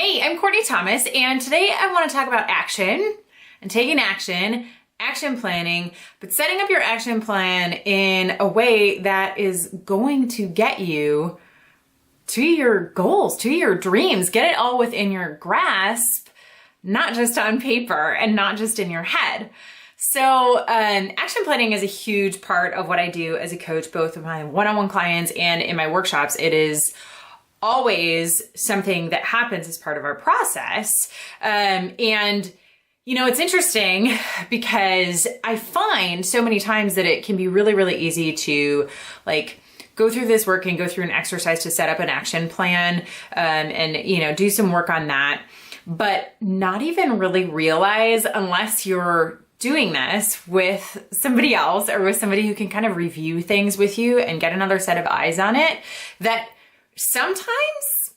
Hey, I'm Courtney Thomas, and today I want to talk about action and taking action, action planning, but setting up your action plan in a way that is going to get you to your goals, to your dreams. Get it all within your grasp, not just on paper and not just in your head. So action planning is a huge part of what I do as a coach, both of my one-on-one clients and in my workshops. It is always something that happens as part of our process. And you know, it's interesting because I find so many times that it can be really, really easy to like go through this work and go through an exercise to set up an action plan, and, you know, do some work on that, but not even really realize, unless you're doing this with somebody else or with somebody who can kind of review things with you and get another set of eyes on it, that sometimes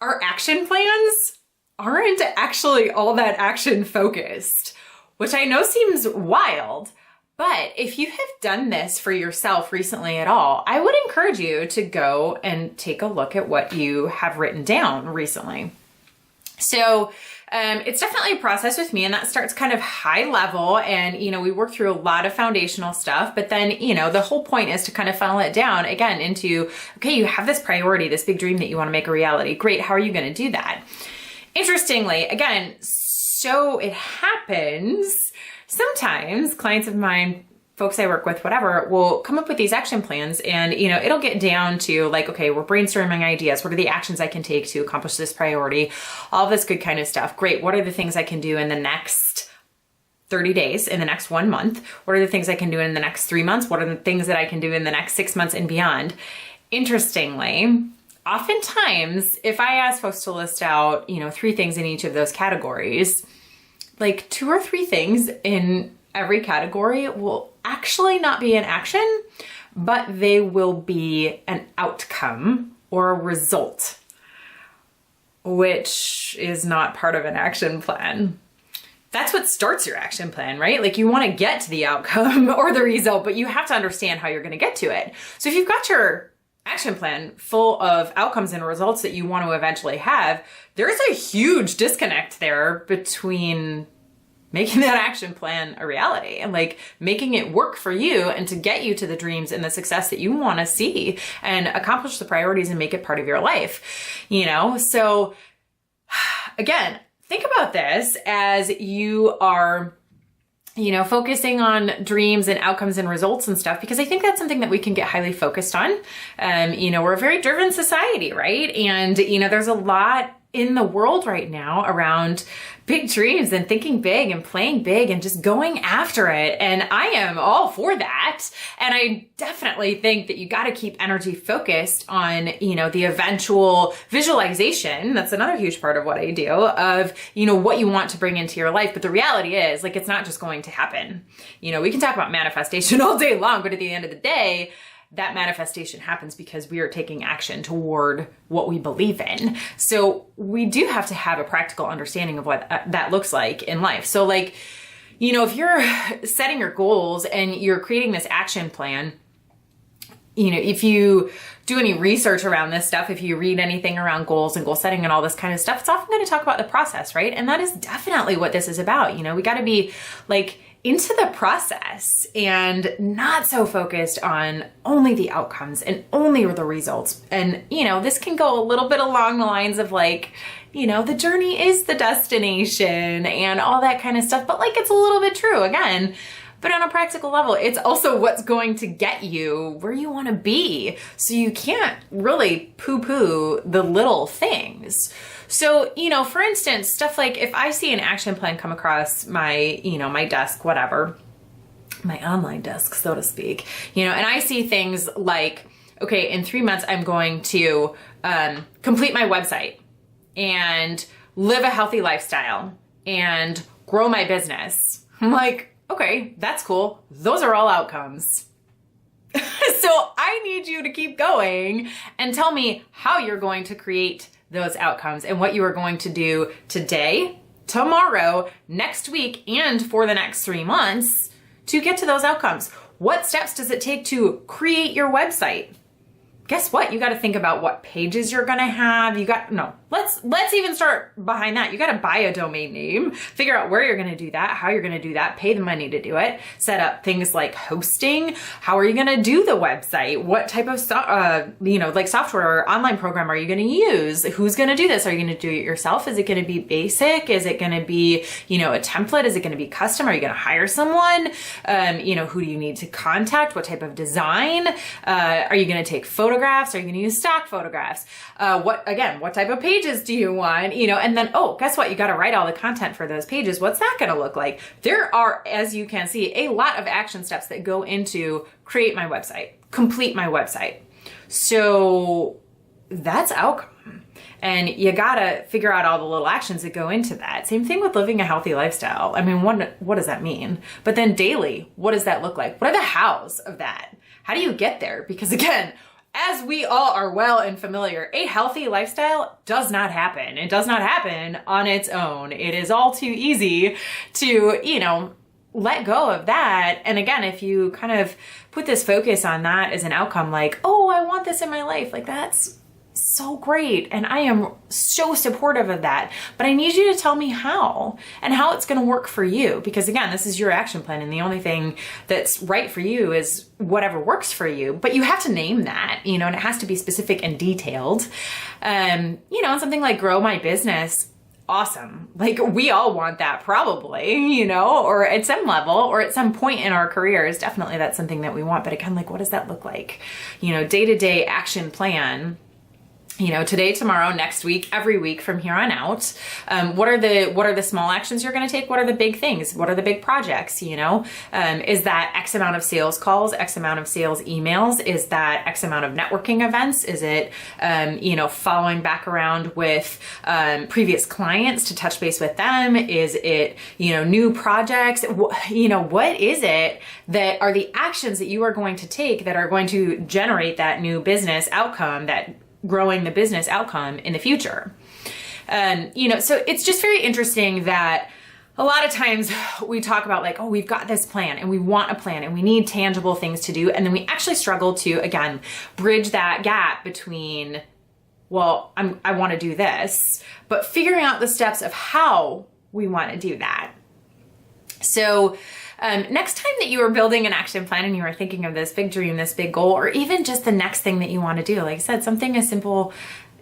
our action plans aren't actually all that action focused, which I know seems wild, but if you have done this for yourself recently at all, I would encourage you to go and take a look at what you have written down recently. So it's definitely a process with me, and that starts kind of high level, and, you know, we work through a lot of foundational stuff, but then, you know, the whole point is to kind of funnel it down again into, okay, you have this priority, this big dream that you want to make a reality. Great. How are you going to do that? Interestingly, again, so it happens, sometimes clients of mine, folks I work with, whatever, will come up with these action plans, and, you know, it'll get down to like, okay, we're brainstorming ideas. What are the actions I can take to accomplish this priority? All this good kind of stuff. Great. What are the things I can do in the next 30 days, in the next 1 month? What are the things I can do in the next 3 months? What are the things that I can do in the next 6 months and beyond? Interestingly, oftentimes, if I ask folks to list out, you know, 3 things in each of those categories, like 2 or 3 things in every category will actually not be an action, but they will be an outcome or a result, which is not part of an action plan. That's what starts your action plan, right? Like, you want to get to the outcome or the result, but you have to understand how you're going to get to it. So if you've got your action plan full of outcomes and results that you want to eventually have, there's a huge disconnect there between making that action plan a reality and like making it work for you and to get you to the dreams and the success that you want to see and accomplish the priorities and make it part of your life, you know? So again, think about this as you are, you know, focusing on dreams and outcomes and results and stuff, because I think that's something that we can get highly focused on. You know, we're a very driven society, right? And, you know, there's a lot in the world right now around big dreams and thinking big and playing big and just going after it. And I am all for that. And I definitely think that you got to keep energy focused on, you know, the eventual visualization. That's another huge part of what I do, of, you know, what you want to bring into your life. But the reality is, like, it's not just going to happen. You know, we can talk about manifestation all day long, but at the end of the day, that manifestation happens because we are taking action toward what we believe in. So we do have to have a practical understanding of what that looks like in life. So like, you know, if you're setting your goals and you're creating this action plan, you know, if you do any research around this stuff, if you read anything around goals and goal setting and all this kind of stuff, it's often going to talk about the process, right? And that is definitely what this is about. You know, we got to be like into the process and not so focused on only the outcomes and only the results. And, you know, this can go a little bit along the lines of like, you know, the journey is the destination and all that kind of stuff. But like, it's a little bit true again. But on a practical level, it's also what's going to get you where you want to be. So you can't really poo-poo the little things. So, you know, for instance, stuff like if I see an action plan come across my, you know, my desk, whatever, my online desk, so to speak, you know, and I see things like, okay, in 3 months, I'm going to complete my website and live a healthy lifestyle and grow my business. I'm like, okay, that's cool. Those are all outcomes. So I need you to keep going and tell me how you're going to create those outcomes and what you are going to do today, tomorrow, next week, and for the next 3 months to get to those outcomes. What steps does it take to create your website? guess what? You got to think about what pages you're going to have. Let's even start behind that. You got to buy a domain name, figure out where you're going to do that, how you're going to do that, pay the money to do it, set up things like hosting. How are you going to do the website? What type of, like software or online program are you going to use? Who's going to do this? Are you going to do it yourself? Is it going to be basic? Is it going to be, a template? Is it going to be custom? Are you going to hire someone? Who do you need to contact? What type of design? Are you going to take photographs? Are you going to use stock photographs? What type of pages do you want? And then, guess what? You got to write all the content for those pages. What's that going to look like? There are, as you can see, a lot of action steps that go into create my website, complete my website. So that's outcome. And you gotta figure out all the little actions that go into that. Same thing with living a healthy lifestyle. I mean, what does that mean? But then daily, what does that look like? What are the hows of that? How do you get there? Because again, as we all are well and familiar, a healthy lifestyle does not happen. It does not happen on its own. It is all too easy to, let go of that. And again, if you kind of put this focus on that as an outcome, like, I want this in my life, like that's so great. And I am so supportive of that. But I need you to tell me how and how it's going to work for you. Because again, this is your action plan. And the only thing that's right for you is whatever works for you. But you have to name that, and it has to be specific and detailed. And something like grow my business. Awesome. Like we all want that probably, or at some level or at some point in our careers, definitely that's something that we want. But again, like what does that look like? Day-to-day action plan. Today, tomorrow, next week, every week from here on out. What are the small actions you're going to take? What are the big things? What are the big projects? Is that X amount of sales calls, X amount of sales emails? Is that X amount of networking events? Is it, following back around with, previous clients to touch base with them? Is it, new projects? What is it that are the actions that you are going to take that are going to generate that new business outcome, that growing the business outcome in the future? So it's just very interesting that a lot of times we talk about like, we've got this plan and we want a plan and we need tangible things to do. And then we actually struggle to, again, bridge that gap between, I want to do this, but figuring out the steps of how we want to do that. So next time that you are building an action plan and you are thinking of this big dream, this big goal, or even just the next thing that you want to do, like I said, something as simple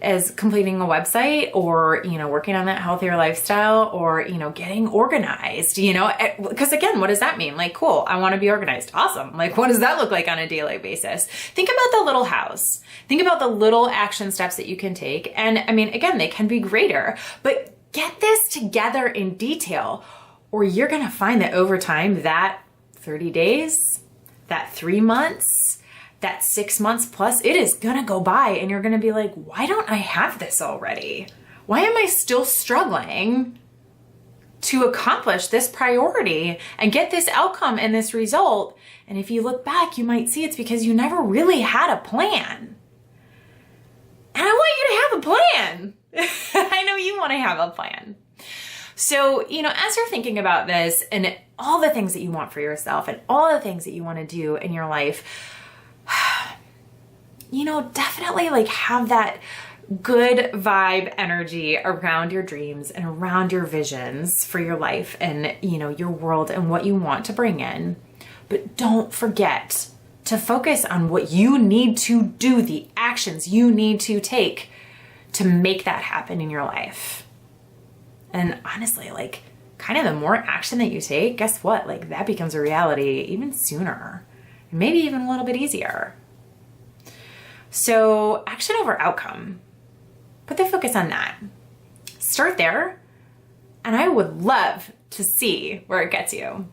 as completing a website or, working on that healthier lifestyle or, getting organized, because again, what does that mean? Like, cool, I want to be organized. Awesome. Like, what does that look like on a daily basis? Think about the little hows. Think about the little action steps that you can take. And I mean, again, they can be greater, but get this together in detail, or you're going to find that over time, that 30 days, that 3 months, that 6 months plus, it is going to go by and you're going to be like, why don't I have this already? Why am I still struggling to accomplish this priority and get this outcome and this result? And if you look back, you might see it's because you never really had a plan. And I want you to have a plan. I know you want to have a plan. So, as you're thinking about this and all the things that you want for yourself and all the things that you want to do in your life, definitely like have that good vibe energy around your dreams and around your visions for your life and, your world and what you want to bring in. But don't forget to focus on what you need to do, the actions you need to take to make that happen in your life. And honestly, like kind of the more action that you take, guess what? Like that becomes a reality even sooner, and maybe even a little bit easier. So action over outcome, put the focus on that. Start there. And I would love to see where it gets you.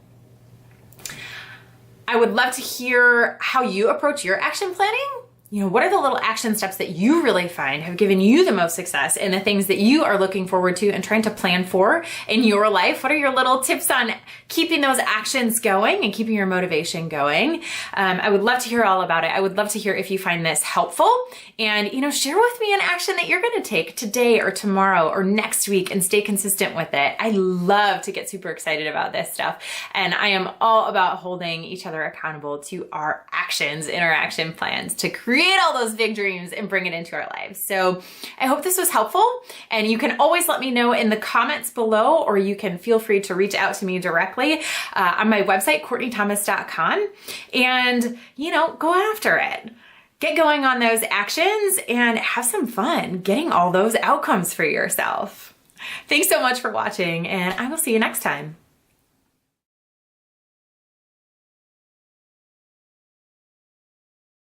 I would love to hear how you approach your action planning. What are the little action steps that you really find have given you the most success and the things that you are looking forward to and trying to plan for in your life? What are your little tips on keeping those actions going and keeping your motivation going? I would love to hear all about it. I would love to hear if you find this helpful and, share with me an action that you're going to take today or tomorrow or next week and stay consistent with it. I love to get super excited about this stuff. And I am all about holding each other accountable to our actions in our action plans to create create all those big dreams and bring it into our lives. So I hope this was helpful, and you can always let me know in the comments below, or you can feel free to reach out to me directly on my website, CourtneyThomas.com, and, go after it. Get going on those actions and have some fun getting all those outcomes for yourself. Thanks so much for watching, and I will see you next time.